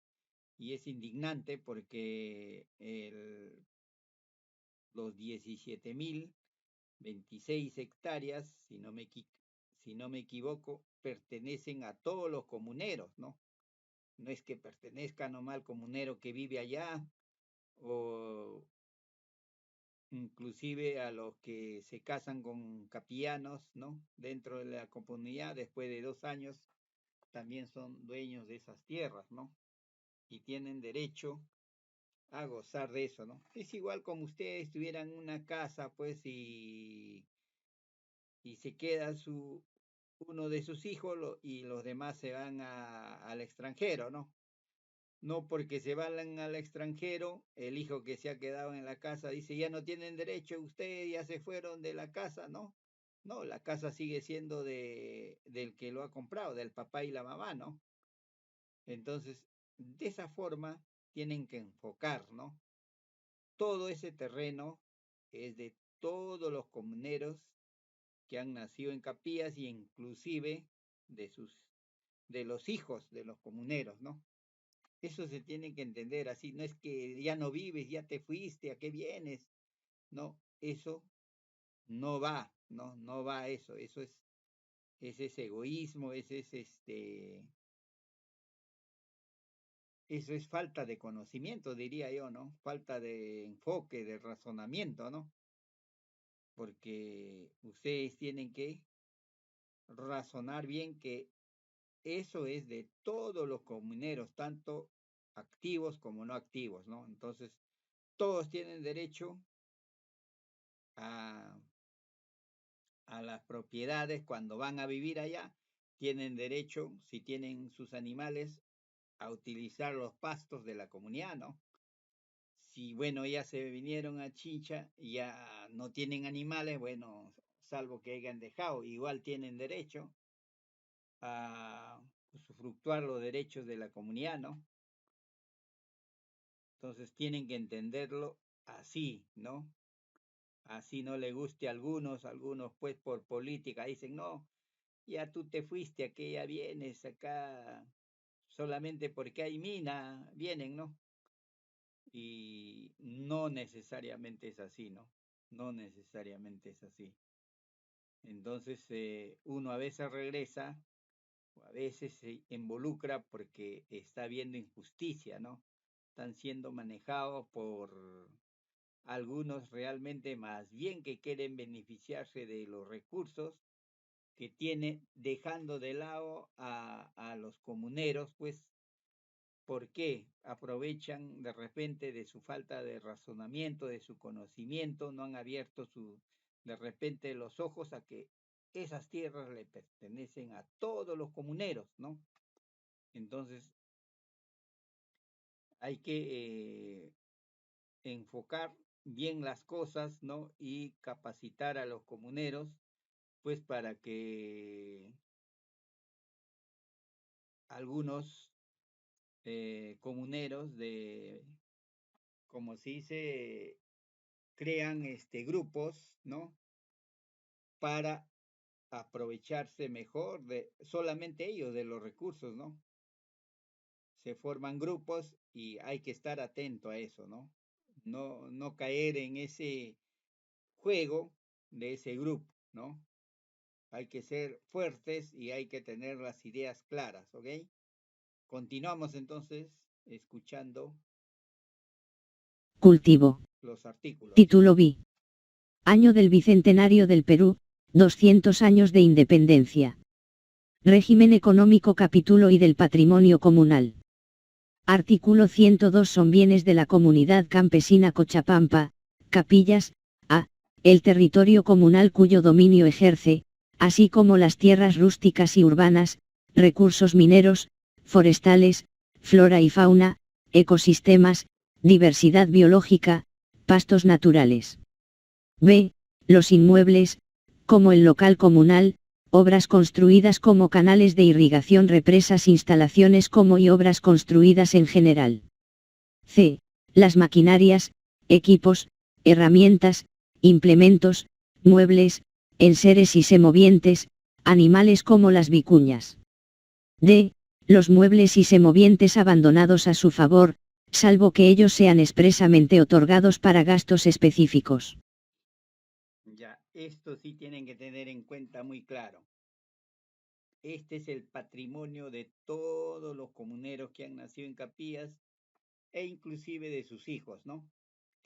Speaker 1: Y es indignante porque los 17.026 hectáreas, si no me equivoco, pertenecen a todos los comuneros, ¿no? No es que pertenezca nomás al comunero que vive allá o inclusive a los que se casan con capellanos, ¿no? Dentro de la comunidad, después de 2 años, también son dueños de esas tierras, ¿no? Y tienen derecho a gozar de eso, ¿no? Es igual como ustedes tuvieran una casa, pues, y se queda uno de sus hijos y los demás se van al extranjero, ¿no? No porque se van al extranjero, el hijo que se ha quedado en la casa dice, ya no tienen derecho, ustedes ya se fueron de la casa, ¿no? No, la casa sigue siendo del que lo ha comprado, del papá y la mamá, ¿no? Entonces, de esa forma tienen que enfocar, ¿no? Todo ese terreno es de todos los comuneros que han nacido en Capillas y inclusive de de los hijos de los comuneros, ¿no? Eso se tiene que entender así, no es que ya no vives, ya te fuiste, ¿a qué vienes? No, eso no va, no, no va eso, ese egoísmo, eso es falta de conocimiento, diría yo, ¿no? Falta de enfoque, de razonamiento, ¿no? Porque ustedes tienen que razonar bien que eso es de todos los comuneros, tanto activos como no activos, ¿no? Entonces, todos tienen derecho a, a las propiedades cuando van a vivir allá, tienen derecho, si tienen sus animales, a utilizar los pastos de la comunidad, ¿no? Si, bueno, ya se vinieron a Chincha y ya no tienen animales, bueno, salvo que hayan dejado, igual tienen derecho a usufructuar los derechos de la comunidad, ¿no? Entonces tienen que entenderlo así, ¿no? Así no le guste a algunos, algunos pues por política dicen, no, ya tú te fuiste, aquí ya vienes, acá solamente porque hay mina, vienen, ¿no? Y no necesariamente es así, ¿no? No necesariamente es así. Entonces uno a veces regresa o a veces se involucra porque está viendo injusticia, ¿no? Están siendo manejados por algunos realmente más bien que quieren beneficiarse de los recursos que tiene, dejando de lado a los comuneros, pues, ¿por qué? Aprovechan de repente de su falta de razonamiento, de su conocimiento, no han abierto de repente los ojos a que esas tierras le pertenecen a todos los comuneros, ¿no? Entonces, hay que enfocar bien las cosas, ¿no? Y capacitar a los comuneros, pues para que algunos comuneros como se dice, crean grupos, ¿no? Para aprovecharse mejor de solamente ellos de los recursos, ¿no? Se forman grupos y hay que estar atento a eso, ¿no? No caer en ese juego de ese grupo, ¿no? Hay que ser fuertes y hay que tener las ideas claras, ¿ok? Continuamos entonces escuchando
Speaker 2: Cultivo.
Speaker 1: los artículos.
Speaker 2: Título B. Año del Bicentenario del Perú, 200 años de independencia. Régimen económico capítulo y del patrimonio comunal. Artículo 102 son bienes de la comunidad campesina Cochapampa, Capillas, a. El territorio comunal cuyo dominio ejerce, así como las tierras rústicas y urbanas, recursos mineros, forestales, flora y fauna, ecosistemas, diversidad biológica, pastos naturales. B. Los inmuebles, como el local comunal, obras construidas como canales de irrigación, represas, instalaciones como y obras construidas en general. C. Las maquinarias, equipos, herramientas, implementos, muebles, enseres y semovientes, animales como las vicuñas. D. Los muebles y semovientes abandonados a su favor, salvo que ellos sean expresamente otorgados para gastos específicos.
Speaker 1: Ya, esto sí tienen que tener en cuenta muy claro. Este es el patrimonio de todos los comuneros que han nacido en Capillas e inclusive de sus hijos, ¿no?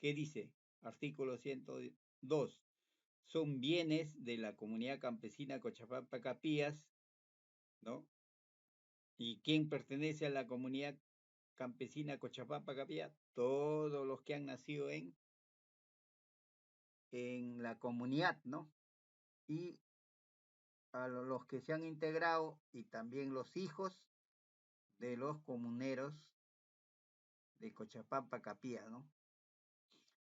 Speaker 1: ¿Qué dice? Artículo 102. Son bienes de la comunidad campesina Cochapampa Capillas, ¿no? ¿Y quién pertenece a la comunidad campesina Cochapampa Capillas? Todos los que han nacido en la comunidad, ¿no? Y a los que se han integrado y también los hijos de los comuneros de Cochapampa Capillas, ¿no?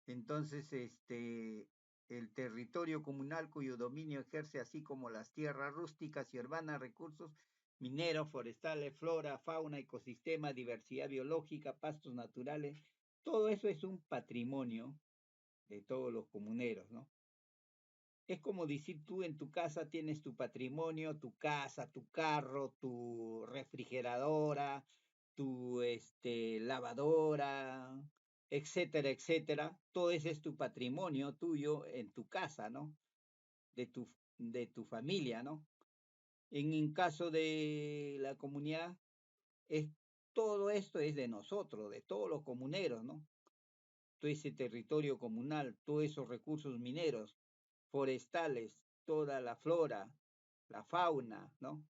Speaker 1: Entonces, el territorio comunal cuyo dominio ejerce así como las tierras rústicas y urbanas, recursos mineros, forestales, flora, fauna, ecosistema, diversidad biológica, pastos naturales, todo eso es un patrimonio de todos los comuneros, ¿no? Es como decir, tú en tu casa tienes tu patrimonio, tu casa, tu carro, tu refrigeradora, tu lavadora, etcétera, etcétera. Todo ese es tu patrimonio tuyo en tu casa, ¿no? De tu familia, ¿no? En caso de la comunidad, es, todo esto es de nosotros, de todos los comuneros, ¿no? Todo ese territorio comunal, todos esos recursos mineros, forestales, toda la flora, la fauna, ¿no?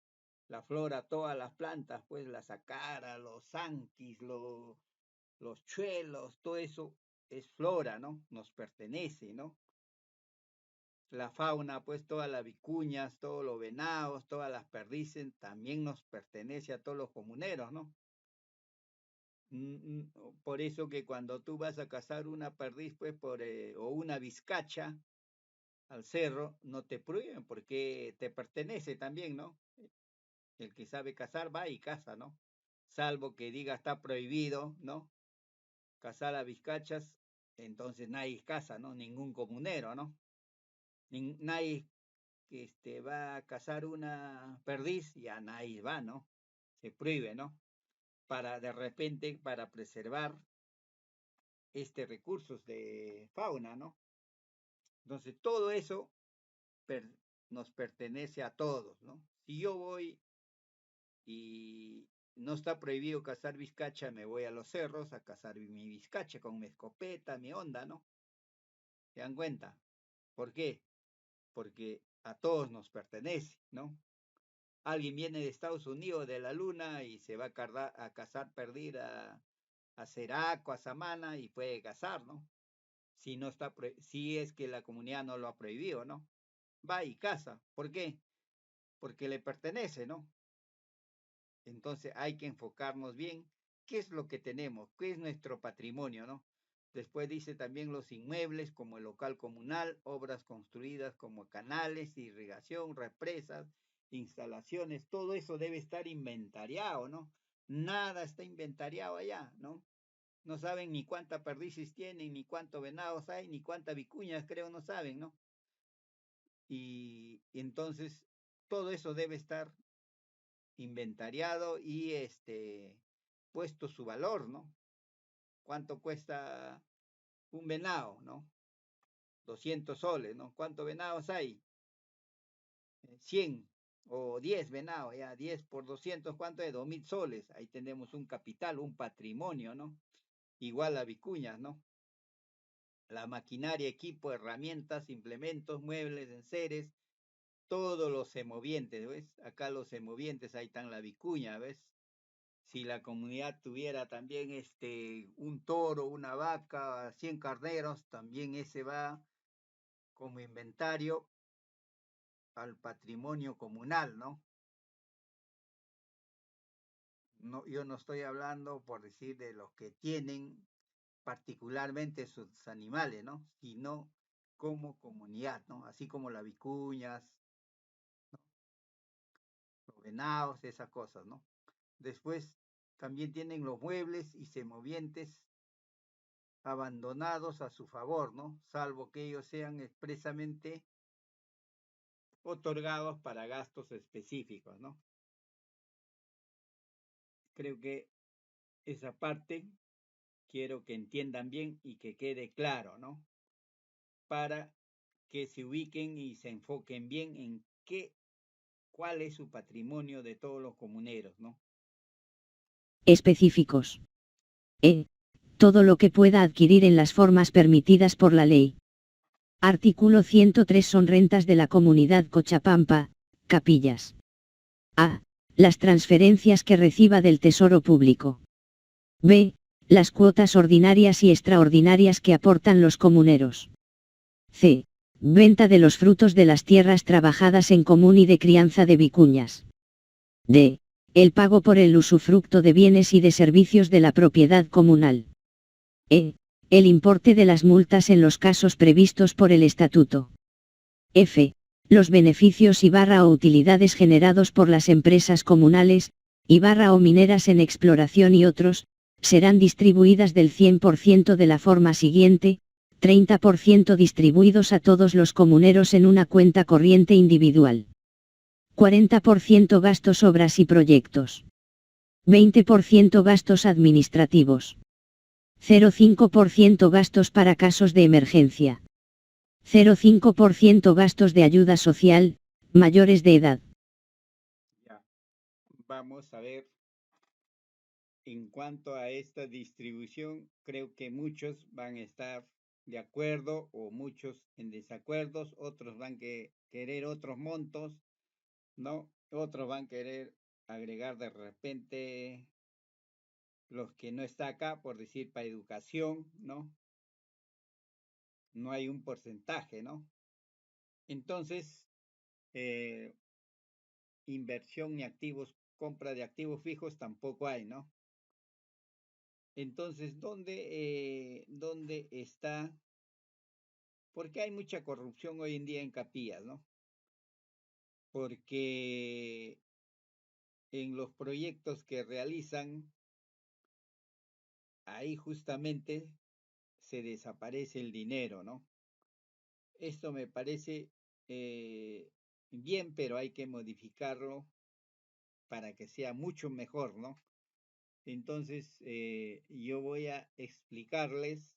Speaker 1: la flora, todas las plantas, pues la sacara, los anquis, los chuelos, todo eso es flora, ¿no? Nos pertenece, ¿no? La fauna, pues todas las vicuñas, todos los venados, todas las perdices, también nos pertenece a todos los comuneros, ¿no? Por eso que cuando tú vas a cazar una perdiz, pues, o una vizcacha al cerro, no te prohíben porque te pertenece también, ¿no? El que sabe cazar va y caza, ¿no? Salvo que diga está prohibido, ¿no? Cazar a vizcachas, entonces nadie caza, ¿no? Ningún comunero, ¿no? Nadie que va a cazar una perdiz, ya nadie va, ¿no? Se prohíbe, ¿no? Para de repente, para preservar recursos de fauna, ¿no? Entonces todo eso per, nos pertenece a todos, ¿no? Si yo voy y no está prohibido cazar vizcacha, me voy a los cerros a cazar mi vizcacha con mi escopeta, mi onda, ¿no? ¿Se dan cuenta? ¿Por qué? Porque a todos nos pertenece, ¿no? Alguien viene de Estados Unidos, de la Luna, y se va a cazar perdida a Ceraco, a Samana, y puede cazar, ¿no? Si no está, si es que la comunidad no lo ha prohibido, ¿no? Va y caza. ¿Por qué? Porque le pertenece, ¿no? Entonces hay que enfocarnos bien qué es lo que tenemos, qué es nuestro patrimonio, ¿no? Después dice también los inmuebles como el local comunal, obras construidas como canales, irrigación, represas, instalaciones, todo eso debe estar inventariado, ¿no? Nada está inventariado allá, ¿no? No saben ni cuántas perdices tienen, ni cuántos venados hay, ni cuántas vicuñas, creo, no saben, ¿no? Y entonces todo eso debe estar inventariado y puesto su valor, ¿no? ¿Cuánto cuesta un venado, ¿no? 200 soles, ¿no? ¿Cuántos venados hay? 100 o 10 venados, ya 10 por 200, ¿cuánto es? 2.000 soles. Ahí tenemos un capital, un patrimonio, ¿no? Igual a vicuñas, ¿no? La maquinaria, equipo, herramientas, implementos, muebles, enseres, todos los semovientes, ¿ves? Acá los semovientes, ahí están la vicuña, ¿ves? Si la comunidad tuviera también un toro, una vaca, 100 carneros, también ese va como inventario al patrimonio comunal, ¿no? No, yo no estoy hablando, por decir, de los que tienen particularmente sus animales, ¿no? Sino como comunidad, ¿no? Así como las vicuñas, los venados, esas cosas, ¿no? Después también tienen los muebles y semovientes abandonados a su favor, ¿no? Salvo que ellos sean expresamente otorgados para gastos específicos, ¿no? Creo que esa parte quiero que entiendan bien y que quede claro, ¿no? Para que se ubiquen y se enfoquen bien en cuál es su patrimonio de todos los comuneros, ¿no?
Speaker 2: Específicos. Todo lo que pueda adquirir en las formas permitidas por la ley. Artículo 103 son rentas de la comunidad Cochapampa, capillas. A. Las transferencias que reciba del Tesoro Público. B. Las cuotas ordinarias y extraordinarias que aportan los comuneros. C. Venta de los frutos de las tierras trabajadas en común y de crianza de vicuñas. D. El pago por el usufructo de bienes y de servicios de la propiedad comunal. E. El importe de las multas en los casos previstos por el Estatuto. F. Los beneficios o utilidades generados por las empresas comunales, o mineras en exploración y otros, serán distribuidas del 100% de la forma siguiente: 30% distribuidos a todos los comuneros en una cuenta corriente individual. 40% gastos, obras y proyectos. 20% gastos administrativos. 0,5% gastos para casos de emergencia. 0,5% gastos de ayuda social, mayores de edad.
Speaker 1: Ya. Vamos a ver, en cuanto a esta distribución, creo que muchos van a estar de acuerdo o muchos en desacuerdos, otros van a querer otros montos, ¿no? Otros van a querer agregar de repente los que no está acá, por decir, para educación, ¿no? No hay un porcentaje, ¿no? Entonces, eh, inversión ni activos, compra de activos fijos tampoco hay, ¿no? Entonces, ¿dónde está? Porque hay mucha corrupción hoy en día en Capillas, ¿no? Porque en los proyectos que realizan, ahí justamente se desaparece el dinero, ¿no? Esto me parece bien, pero hay que modificarlo para que sea mucho mejor, ¿no? Entonces, yo voy a explicarles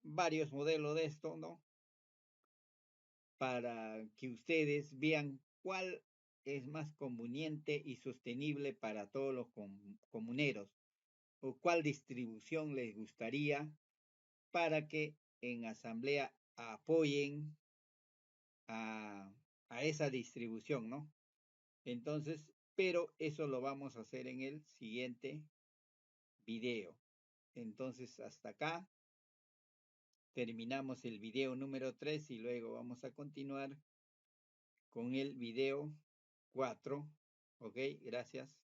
Speaker 1: varios modelos de esto, ¿no? Para que ustedes vean cuál es más conveniente y sostenible para todos los comuneros o cuál distribución les gustaría para que en asamblea apoyen a, a esa distribución, ¿no? Entonces, pero eso lo vamos a hacer en el siguiente video. Entonces, hasta acá terminamos el video número 3 y luego vamos a continuar con el video 4. Ok, gracias.